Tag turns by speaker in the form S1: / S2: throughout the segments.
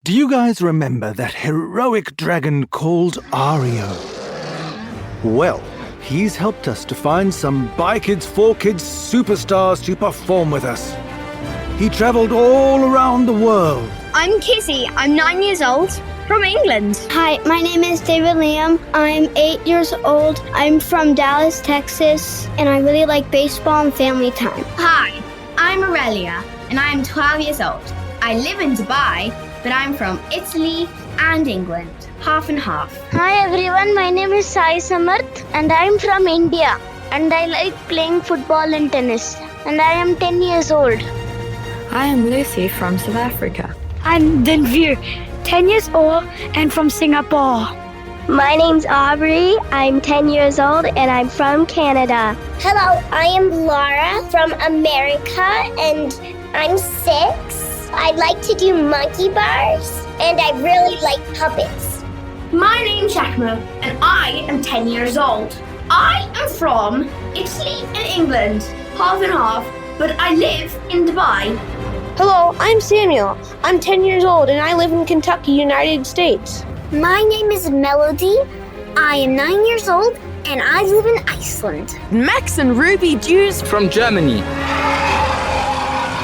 S1: Do you guys remember that heroic dragon called Ario? Well, he's helped us to find some By Kids for Kids superstars to perform with us. He travelled all around the world.
S2: I'm Kizzy. I'm 9 years old, from England.
S3: Hi, my name is David Liam. I'm 8 years old. I'm from Dallas, Texas, and I really like baseball and family time.
S4: Hi, I'm Aurelia, and I am 12 years old. I live in Dubai, but I'm from Italy and England, half and half.
S3: Hi everyone, my name is Sai Samarth and I'm from India and I like playing football and tennis and I am 10 years old.
S5: I am Lucy from South Africa.
S6: I'm Denvir, 10 years old and from Singapore.
S3: My name's Aubrey, I'm 10 years old and I'm from Canada.
S7: Hello, I am Laura from America and I'm 6. I like to do monkey bars, and I really like puppets.
S4: My name's Shakma, and I am 10 years old. I am from Italy and England, half and half, but I live in Dubai.
S8: Hello, I'm Samuel. I'm 10 years old, and I live in Kentucky, United States.
S7: My name is Melody. I am 9 years old, and I live in Iceland.
S9: Max and Ruby Dews
S10: from Germany.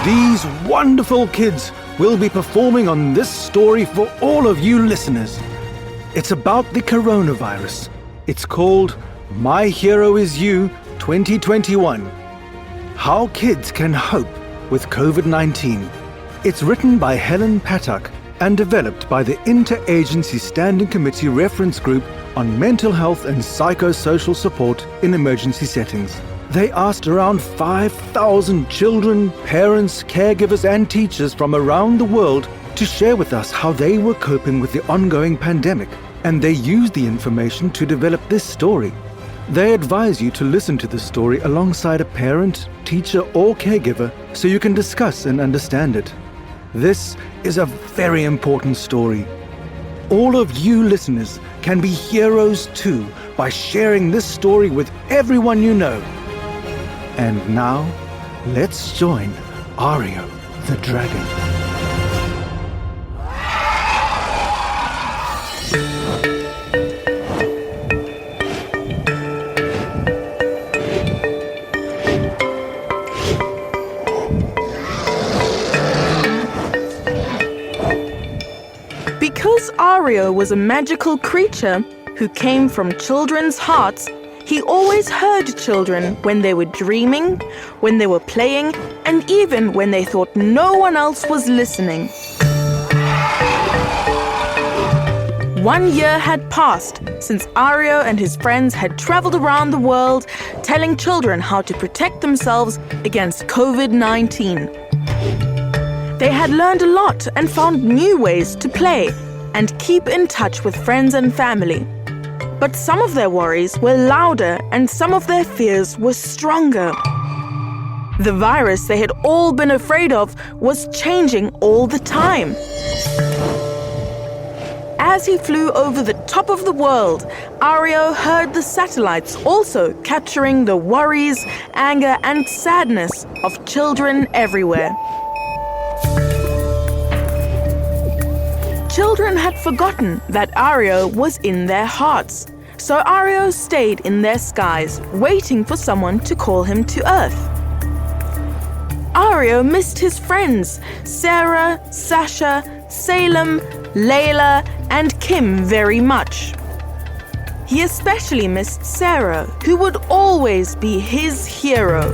S1: These wonderful kids will be performing on this story for all of you listeners. It's about the coronavirus. It's called My Hero Is You 2021. How Kids Can Hope with COVID-19. It's written by Helen Patuck and developed by the Interagency Standing Committee Reference Group on Mental Health and Psychosocial Support in Emergency Settings. They asked around 5,000 children, parents, caregivers and teachers from around the world to share with us how they were coping with the ongoing pandemic, and they used the information to develop this story. They advise you to listen to the story alongside a parent, teacher or caregiver so you can discuss and understand it. This is a very important story. All of you listeners can be heroes too by sharing this story with everyone you know. And now, let's join Ario the dragon.
S9: Because Ario was a magical creature who came from children's hearts, he always heard children when they were dreaming, when they were playing, and even when they thought no one else was listening. 1 year had passed since Ario and his friends had traveled around the world telling children how to protect themselves against COVID-19. They had learned a lot and found new ways to play and keep in touch with friends and family. But some of their worries were louder and some of their fears were stronger. The virus they had all been afraid of was changing all the time. As he flew over the top of the world, Ario heard the satellites also capturing the worries, anger, and sadness of children everywhere. Children had forgotten that Ario was in their hearts, so Ario stayed in their skies, waiting for someone to call him to Earth. Ario missed his friends, Sarah, Sasha, Salem, Layla, and Kim very much. He especially missed Sarah, who would always be his hero.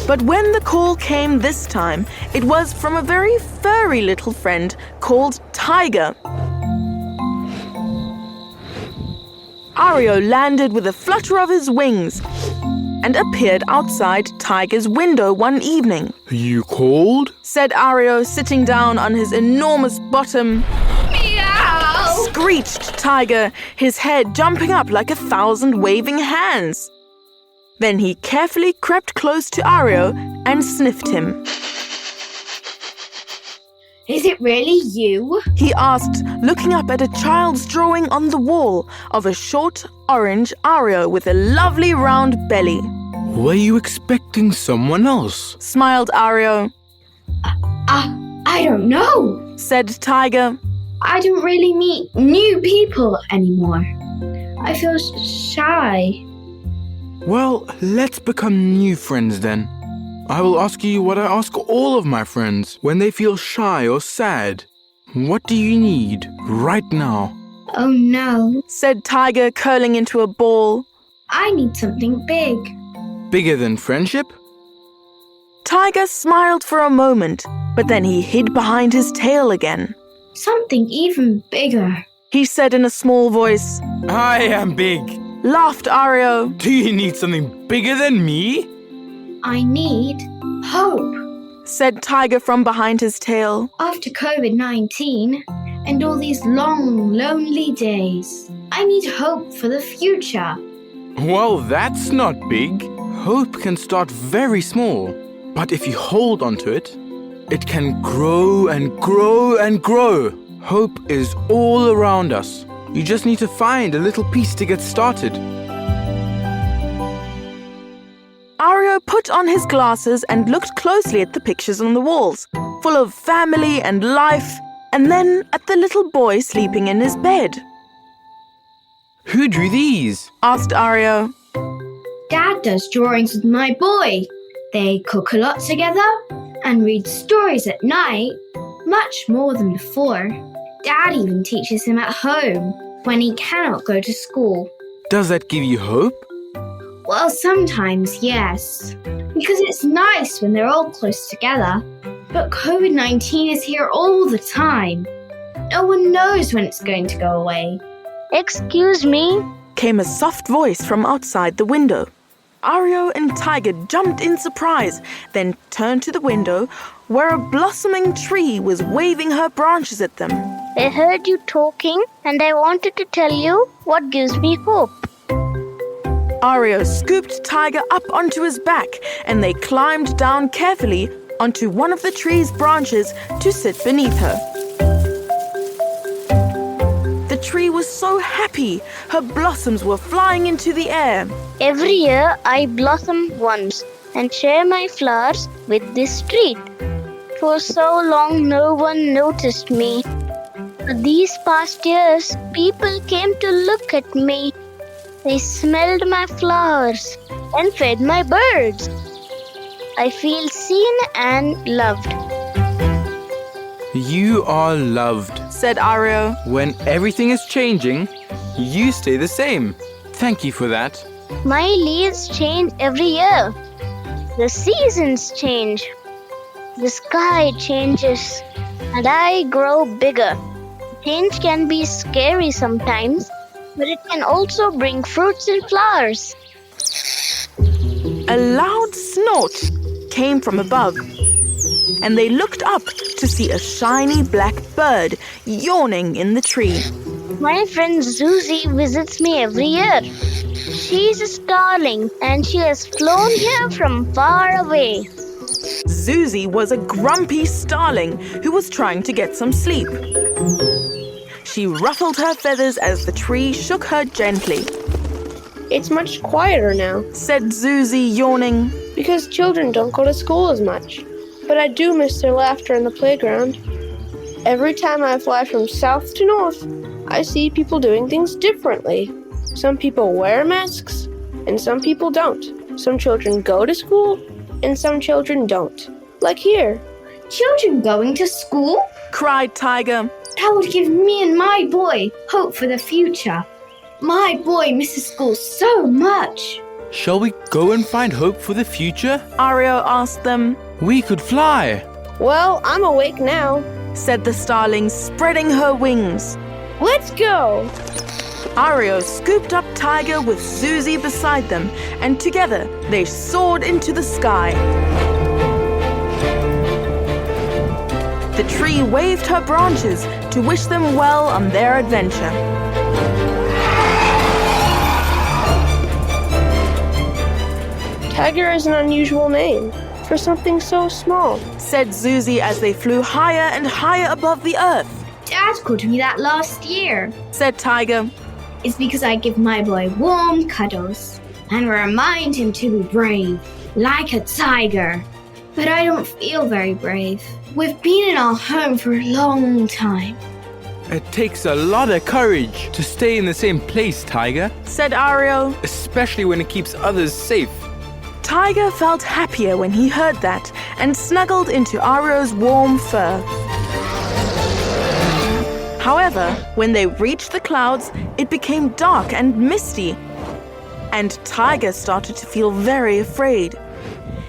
S9: But when the call came this time, it was from a very furry little friend called Tiger. Ario landed with a flutter of his wings and appeared outside Tiger's window one evening.
S10: You called?
S9: Said Ario, sitting down on his enormous bottom.
S4: Meow!
S9: Screeched Tiger, his head jumping up like 1,000 waving hands. Then he carefully crept close to Ario and sniffed him.
S4: Is it really you?
S9: He asked, looking up at a child's drawing on the wall of a short, orange Ario with a lovely round belly.
S10: Were you expecting someone else?
S9: Smiled Ario.
S4: I don't know,
S9: said Tiger.
S4: I don't really meet new people anymore. I feel shy.
S10: Well, let's become new friends then. I will ask you what I ask all of my friends when they feel shy or sad. What do you need right now?
S4: Oh no,
S9: said Tiger, curling into a ball.
S4: I need something big.
S10: Bigger than friendship?
S9: Tiger smiled for a moment, but then he hid behind his tail again.
S4: Something even bigger,
S9: he said in a small voice.
S10: I am big,
S9: laughed Ario.
S10: Do you need something bigger than me?
S4: I need hope,
S9: said Tiger from behind his tail.
S4: After COVID-19 and all these long, lonely days, I need hope for the future.
S10: Well, that's not big. Hope can start very small, but if you hold onto it, it can grow and grow and grow. Hope is all around us. You just need to find a little piece to get started.
S9: Ario put on his glasses and looked closely at the pictures on the walls, full of family and life, and then at the little boy sleeping in his bed.
S10: Who drew these?
S9: asked Ario.
S4: Dad does drawings with my boy. They cook a lot together and read stories at night, much more than before. Dad even teaches him at home when he cannot go to school.
S10: Does that give you hope?
S4: Well, sometimes, yes. Because it's nice when they're all close together. But COVID-19 is here all the time. No one knows when it's going to go away.
S3: Excuse me,
S9: came a soft voice from outside the window. Ario and Tiger jumped in surprise, then turned to the window where a blossoming tree was waving her branches at them.
S3: I heard you talking and I wanted to tell you what gives me hope.
S9: Ario scooped Tiger up onto his back and they climbed down carefully onto one of the tree's branches to sit beneath her. The tree was so happy, her blossoms were flying into the air.
S3: Every year I blossom once and share my flowers with this tree. For so long no one noticed me. But these past years, people came to look at me. They smelled my flowers and fed my birds. I feel seen and loved.
S10: You are loved,
S9: said Ario.
S10: When everything is changing, you stay the same. Thank you for that.
S3: My leaves change every year. The seasons change. The sky changes. And I grow bigger. Change can be scary sometimes, but it can also bring fruits and flowers.
S9: A loud snort came from above, and they looked up to see a shiny black bird yawning in the tree.
S3: My friend Susie visits me every year. She's a starling and she has flown here from far away.
S9: Susie was a grumpy starling who was trying to get some sleep. She ruffled her feathers as the tree shook her gently.
S8: It's much quieter now,
S9: said Susie, yawning.
S8: Because children don't go to school as much. But I do miss their laughter in the playground. Every time I fly from south to north, I see people doing things differently. Some people wear masks, and some people don't. Some children go to school, and some children don't. Like here.
S4: Children going to school?
S9: Cried Tiger.
S4: That would give me and my boy hope for the future. My boy misses school so much.
S10: Shall we go and find hope for the future?
S9: Ario asked them.
S10: We could fly.
S8: Well, I'm awake now,
S9: said the starling, spreading her wings.
S8: Let's go!
S9: Ario scooped up Tiger with Susie beside them, and together they soared into the sky. The tree waved her branches to wish them well on their adventure.
S8: Tiger is an unusual name for something so small,
S9: said Susie as they flew higher and higher above the earth.
S4: Dad called me that last year,
S9: said Tiger.
S4: It's because I give my boy warm cuddles and remind him to be brave, like a tiger. but I don't feel very brave. We've been in our home for a long time.
S10: It takes a lot of courage to stay in the same place, Tiger,
S9: said Ario.
S10: especially when it keeps others safe.
S9: Tiger felt happier when he heard that and snuggled into Ario's warm fur. However, when they reached the clouds, it became dark and misty, and Tiger started to feel very afraid.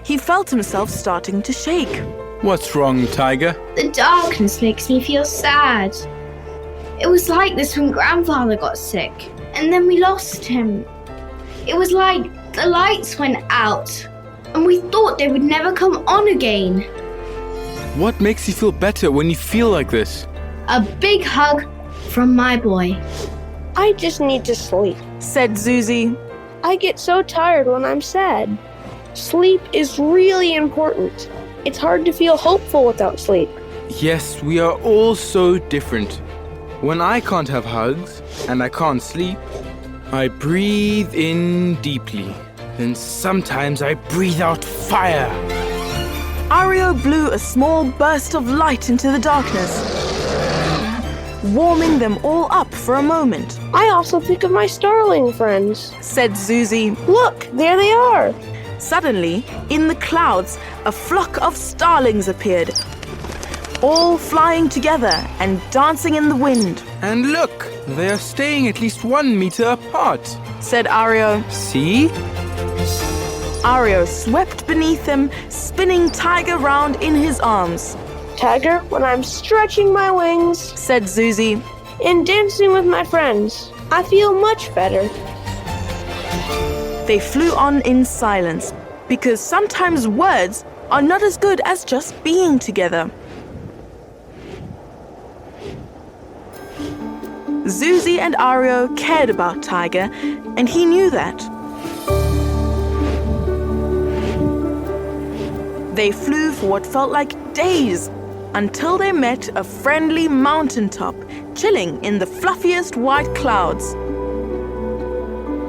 S9: He felt himself starting to shake.
S10: What's wrong, Tiger?
S4: The darkness makes me feel sad. It was like this when Grandfather got sick, and then we lost him. It was like the lights went out, and we thought they would never come on again.
S10: What makes you feel better when you feel like this?
S4: A big hug from my boy.
S8: I just need to sleep,
S9: said Susie.
S8: I get so tired when I'm sad. Sleep is really important. It's hard to feel hopeful without sleep.
S10: Yes, we are all so different. When I can't have hugs and I can't sleep, I breathe in deeply. Then sometimes I breathe out fire.
S9: Ario blew a small burst of light into the darkness, warming them all up for a moment.
S8: I also think of my starling friends,
S9: said Susie.
S8: Look, there they are.
S9: Suddenly, in the clouds, a flock of starlings appeared, all flying together and dancing in the wind.
S10: And look, they are staying at least 1 meter apart,
S9: said Ario.
S10: See?
S9: Ario swept beneath them, spinning Tiger round in his arms.
S8: Tiger, when I'm stretching my wings,
S9: said Susie,
S8: and dancing with my friends, I feel much better.
S9: They flew on in silence, because sometimes words are not as good as just being together. Susie and Ario cared about Tiger, and he knew that. They flew for what felt like days, until they met a friendly mountaintop chilling in the fluffiest white clouds.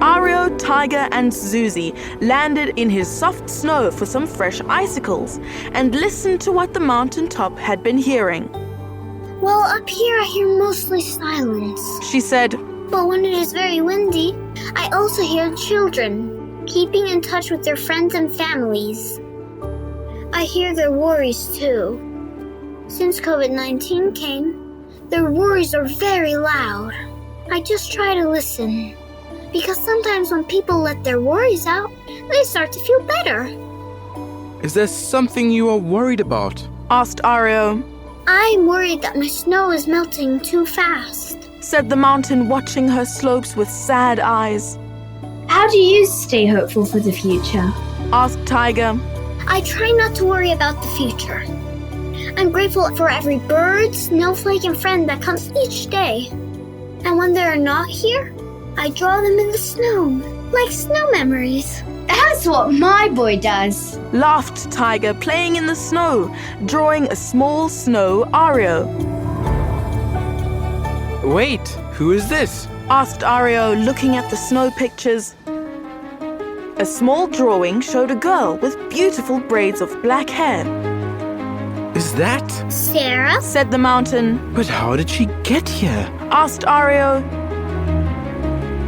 S9: Ario, Tiger, and Susie landed in his soft snow for some fresh icicles and listened to what the mountaintop had been hearing.
S7: Well, up here I hear mostly silence,
S9: she said.
S7: But when it is very windy, I also hear children keeping in touch with their friends and families. I hear their worries too. Since COVID-19 came, their worries are very loud. I just try to listen, because sometimes when people let their worries out, they start to feel better.
S10: Is there something you are worried about?
S9: Asked Ario.
S7: I'm worried that my snow is melting too fast,
S9: said the mountain, watching her slopes with sad eyes.
S4: How do you stay hopeful for the future?
S9: Asked Tiger.
S7: I try not to worry about the future. I'm grateful for every bird, snowflake, and friend that comes each day. And when they are not here, I draw them in the snow, like snow memories.
S4: That's what my boy does,
S9: laughed Tiger, playing in the snow, drawing a small snow Ario.
S10: Wait, who is this?
S9: Asked Ario, looking at the snow pictures. A small drawing showed a girl with beautiful braids of black hair.
S10: Is that
S7: Sarah?
S9: Said the mountain.
S10: But how did she get here?
S9: Asked Ario.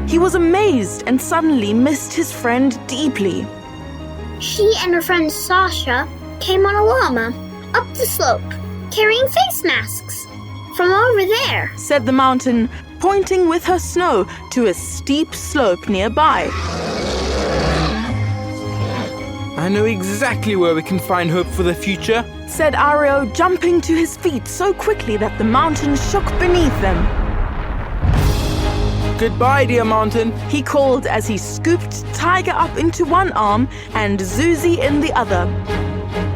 S9: He was amazed and suddenly missed his friend deeply.
S7: She and her friend Sasha came on a llama, up the slope, carrying face masks. From over there,
S9: said the mountain, pointing with her snow to a steep slope nearby.
S10: I know exactly where we can find hope for the future,
S9: said Ario, jumping to his feet so quickly that the mountain shook beneath them.
S10: Goodbye, dear mountain,
S9: he called as he scooped Tiger up into one arm and Susie in the other.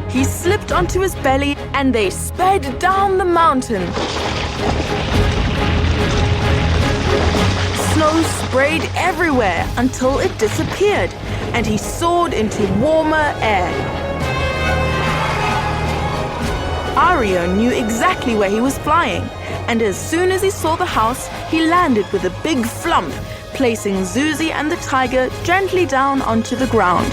S9: He slipped onto his belly and they sped down the mountain. Snow sprayed everywhere until it disappeared, and he soared into warmer air. Ario knew exactly where he was flying, and as soon as he saw the house, he landed with a big flump, placing Susie and the tiger gently down onto the ground.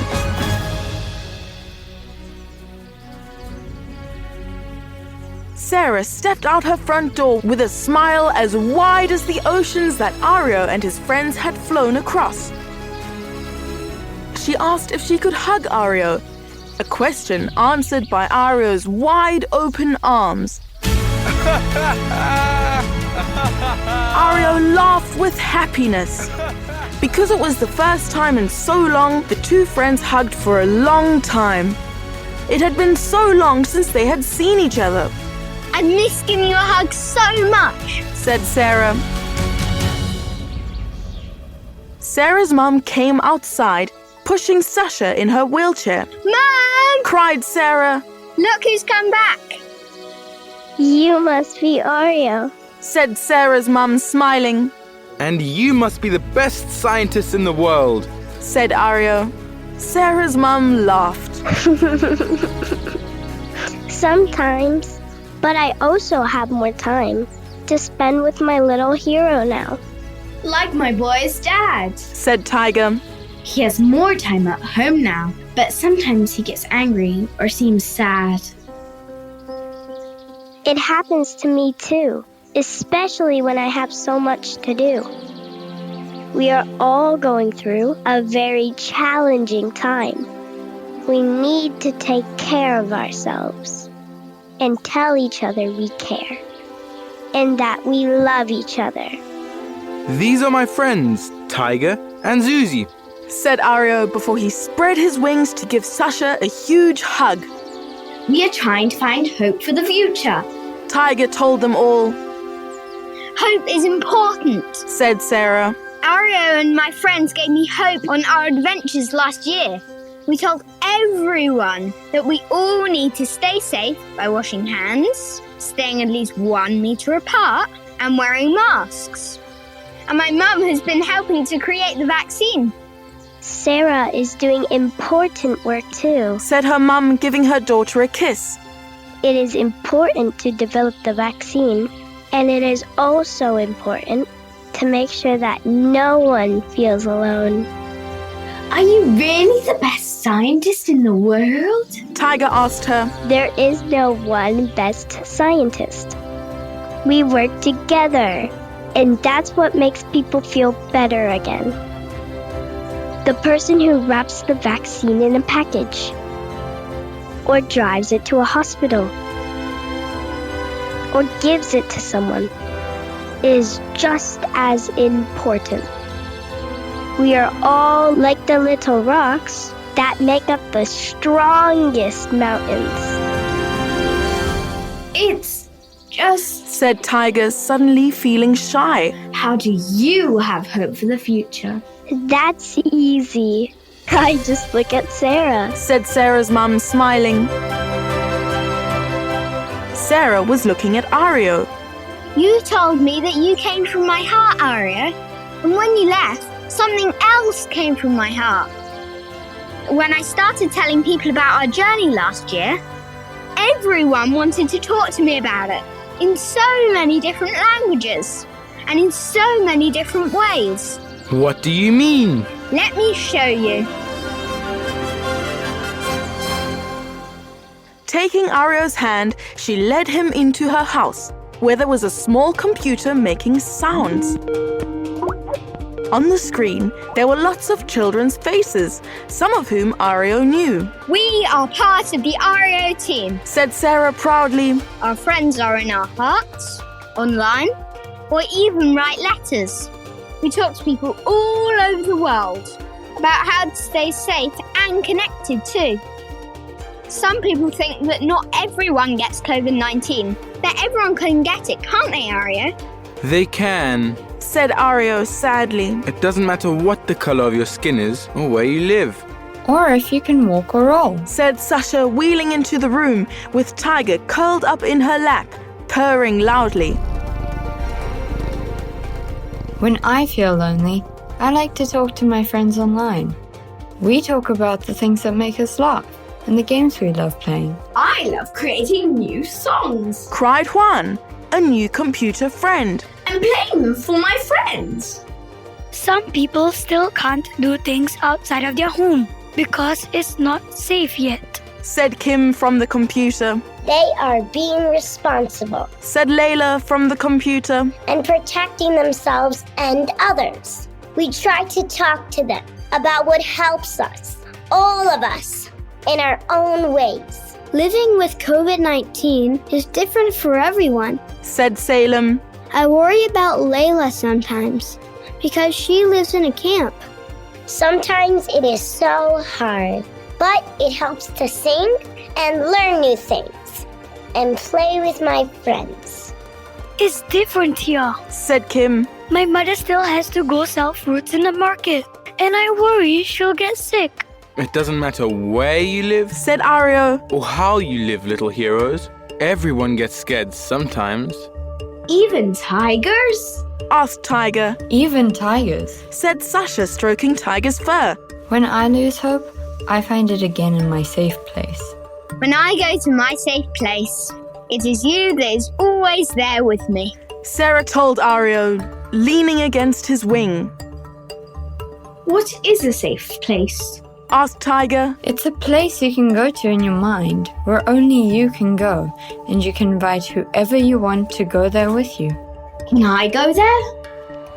S9: Sarah stepped out her front door with a smile as wide as the oceans that Ario and his friends had flown across. She asked if she could hug Ario, a question answered by Ario's wide open arms. Ario laughed with happiness. Because it was the first time in so long, the two friends hugged for a long time. It had been so long since they had seen each other.
S2: I miss giving you a hug so much,
S9: said Sarah. Sarah's mum came outside, pushing Sasha in her wheelchair.
S2: Mom!
S9: Cried Sarah.
S2: Look who's come back.
S3: You must be Ario,
S9: said Sarah's mum, smiling.
S10: And you must be the best scientist in the world,
S9: said Ario. Sarah's mum laughed.
S3: Sometimes, but I also have more time to spend with my little hero now.
S4: Like my boy's dad,
S9: said Tiger.
S4: He has more time at home now, but sometimes he gets angry or seems sad.
S3: It happens to me too, especially when I have so much to do. We are all going through a very challenging time. We need to take care of ourselves and tell each other we care and that we love each other.
S10: These are my friends, Tiger and Zuzi,
S9: said Ario before he spread his wings to give Sasha a huge hug.
S4: We are trying to find hope for the future,
S9: Tiger told them all.
S2: Hope is important,
S9: said Sarah.
S2: Ario and my friends gave me hope on our adventures last year. We told everyone that we all need to stay safe by washing hands, staying at least 1 meter apart, and wearing masks. And my mum has been helping to create the vaccine.
S3: Sarah is doing important work too,
S9: said her mum, giving her daughter a kiss.
S3: It is important to develop the vaccine, and it is also important to make sure that no one feels alone.
S4: Are you really the best scientist in the world?
S9: Tiger asked her.
S3: There is no one best scientist. We work together, and that's what makes people feel better again. The person who wraps the vaccine in a package, or drives it to a hospital, or gives it to someone, is just as important. We are all like the little rocks that make up the strongest mountains.
S4: It's just,
S9: said Tiger, suddenly feeling shy.
S4: How do you have hope for the future?
S3: That's easy. I just look at Sarah,
S9: said Sarah's mum, smiling. Sarah was looking at Ario.
S2: You told me that you came from my heart, Ario. And when you left, something else came from my heart. When I started telling people about our journey last year, everyone wanted to talk to me about it in so many different languages and in so many different ways.
S10: What do you mean?
S2: Let me show you.
S9: Taking Ario's hand, she led him into her house, where there was a small computer making sounds. On the screen, there were lots of children's faces, some of whom Ario knew.
S2: We are part of the Ario team,
S9: said Sarah proudly.
S2: Our friends are in our hearts, online, or even write letters. We talk to people all over the world about how to stay safe and connected too. Some people think that not everyone gets COVID-19, that everyone can get it, can't they, Ario?
S10: They can,
S9: said Ario sadly.
S10: It doesn't matter what the color of your skin is or where you live.
S5: Or if you can walk or roll,
S9: said Sasha, wheeling into the room with Tiger curled up in her lap, purring loudly.
S5: When I feel lonely, I like to talk to my friends online. We talk about the things that make us laugh and the games we love playing.
S4: I love creating new songs,
S9: cried Juan, a new computer friend,
S4: and playing them for my friends.
S6: Some people still can't do things outside of their home because it's not safe yet.
S9: said Kim from the computer.
S11: They are being responsible,
S9: said Layla from the computer.
S11: and protecting themselves and others. We try to talk to them about what helps us, all of us, in our own ways.
S2: Living with COVID-19 is different for everyone,
S9: said Salem.
S2: I worry about Layla sometimes because she lives in a camp.
S11: Sometimes it is so hard, but it helps to sing and learn new things and play with my friends.
S6: It's different here,
S9: said Kim.
S6: My mother still has to go sell fruits in the market, and I worry she'll get sick.
S10: It doesn't matter where you live,
S9: said Ario,
S10: or how you live, little heroes. Everyone gets scared sometimes.
S4: Even tigers?
S9: asked Tiger.
S5: Even tigers.
S9: Said Sasha, stroking Tiger's fur.
S5: When I lose hope, I find it again in my safe place.
S2: When I go to my safe place, it is you that is always there with me.
S9: Sarah told Ario, leaning against his wing.
S4: What is a safe place?
S9: Asked Tiger.
S5: It's a place you can go to in your mind, where only you can go, and you can invite whoever you want to go there with you.
S4: Can I go there?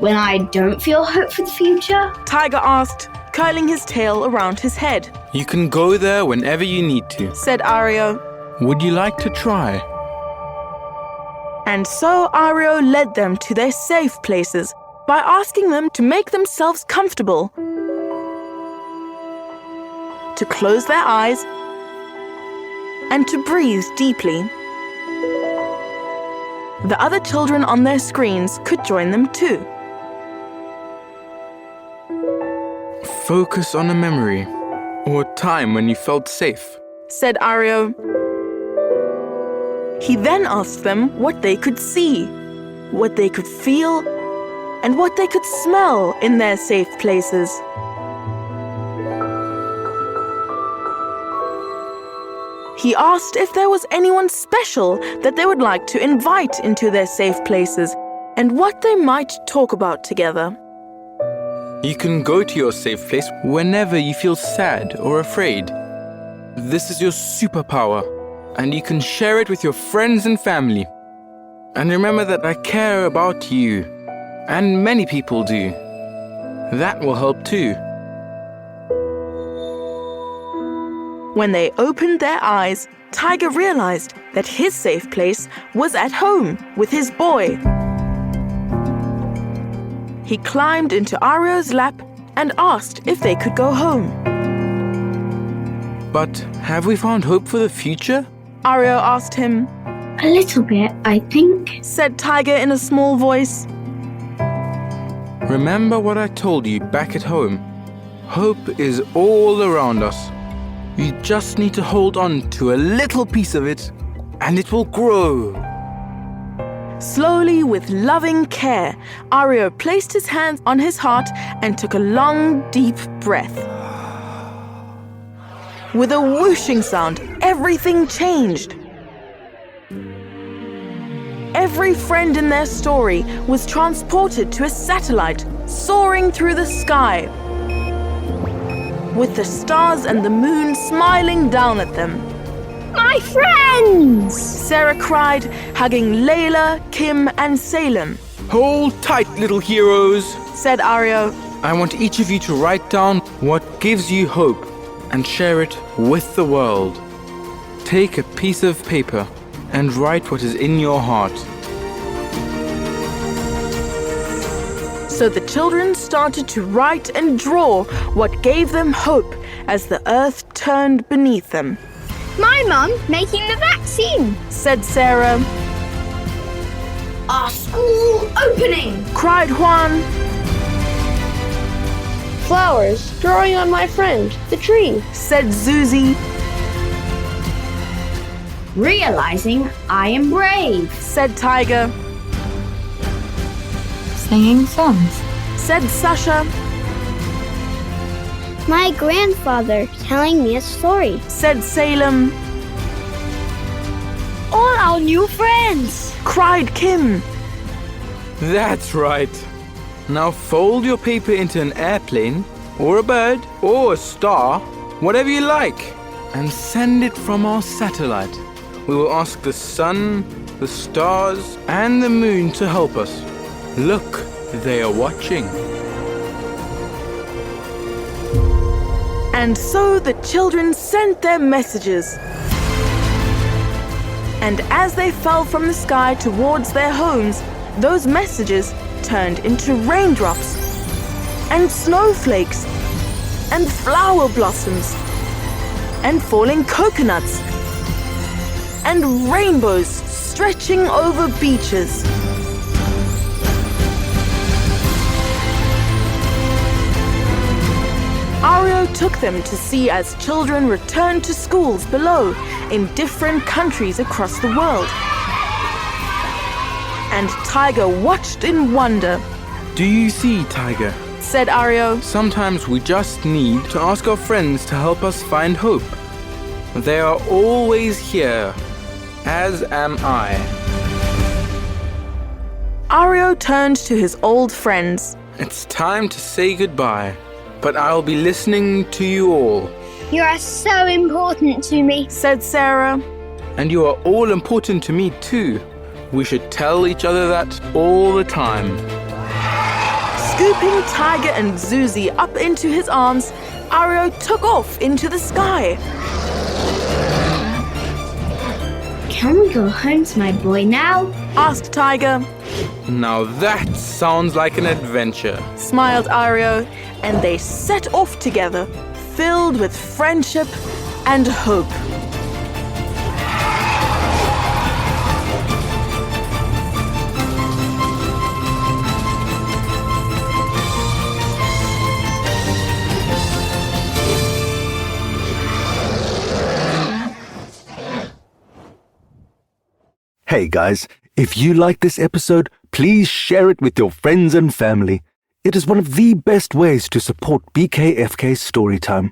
S4: When I don't feel hope for the future?
S9: Tiger asked, curling his tail around his head.
S10: You can go there whenever you need to,
S9: said Ario.
S10: Would you like to try?
S9: And so Ario led them to their safe places by asking them to make themselves comfortable, to close their eyes, and to breathe deeply. The other children on their screens could join them too.
S10: Focus on a memory or a time when you felt safe,
S9: said Ario. He then asked them what they could see, what they could feel, and what they could smell in their safe places. He asked if there was anyone special that they would like to invite into their safe places and what they might talk about together.
S10: You can go to your safe place whenever you feel sad or afraid. This is your superpower, and you can share it with your friends and family. And remember that I care about you, and many people do. That will help too.
S9: When they opened their eyes, Tiger realized that his safe place was at home with his boy. He climbed into Ario's lap and asked if they could go home.
S10: But have we found hope for the future?
S9: Ario asked him.
S4: A little bit, I think,
S9: said Tiger in a small voice.
S10: Remember what I told you back at home. Hope is all around us. You just need to hold on to a little piece of it, and it will grow.
S9: Slowly, with loving care, Ario placed his hands on his heart and took a long, deep breath. With a whooshing sound, everything changed. Every friend in their story was transported to a satellite soaring through the sky, with the stars and the moon smiling down at them.
S2: My friends!
S9: Sarah cried, hugging Layla, Kim, and Salem.
S10: Hold tight, little heroes,
S9: said Ario.
S10: I want each of you to write down what gives you hope and share it with the world. Take a piece of paper and write what is in your heart.
S9: So the children started to write and draw what gave them hope as the earth turned beneath them.
S2: My mum making the vaccine,
S9: said Sarah.
S4: Our school opening,
S9: cried Juan.
S8: Flowers growing on my friend, the tree,
S9: said Zuzi.
S4: Realizing I am brave,
S9: said Tiger.
S5: Singing songs,
S9: said Sasha.
S2: My grandfather telling me a story,
S9: said Salem.
S6: All our new friends,
S9: cried Kim.
S10: That's right. Now fold your paper into an airplane, or a bird, or a star, whatever you like. and send it from our satellite. We will ask the sun, the stars, and the moon to help us. Look, they are watching.
S9: And so the children sent their messages. And as they fell from the sky towards their homes, those messages turned into raindrops, and snowflakes, and flower blossoms, and falling coconuts, and rainbows stretching over beaches. Ario took them to see as children returned to schools below in different countries across the world. And Tiger watched in wonder.
S10: Do you see, Tiger?
S9: Said Ario.
S10: Sometimes we just need to ask our friends to help us find hope. They are always here, as am I.
S9: Ario turned to his old friends.
S10: It's time to say goodbye, but I'll be listening to you all.
S2: You are so important to me,
S9: said Sarah.
S10: And you are all important to me too. We should tell each other that all the time.
S9: Scooping Tiger and Zuzi up into his arms, Ario took off into the sky.
S4: Can we go home to my boy now?
S9: Asked Tiger.
S10: Now that sounds like an adventure,
S9: smiled Ario, and they set off together, filled with friendship and hope.
S1: Hey guys, if you like this episode, please share it with your friends and family. It is one of the best ways to support BKFK Storytime.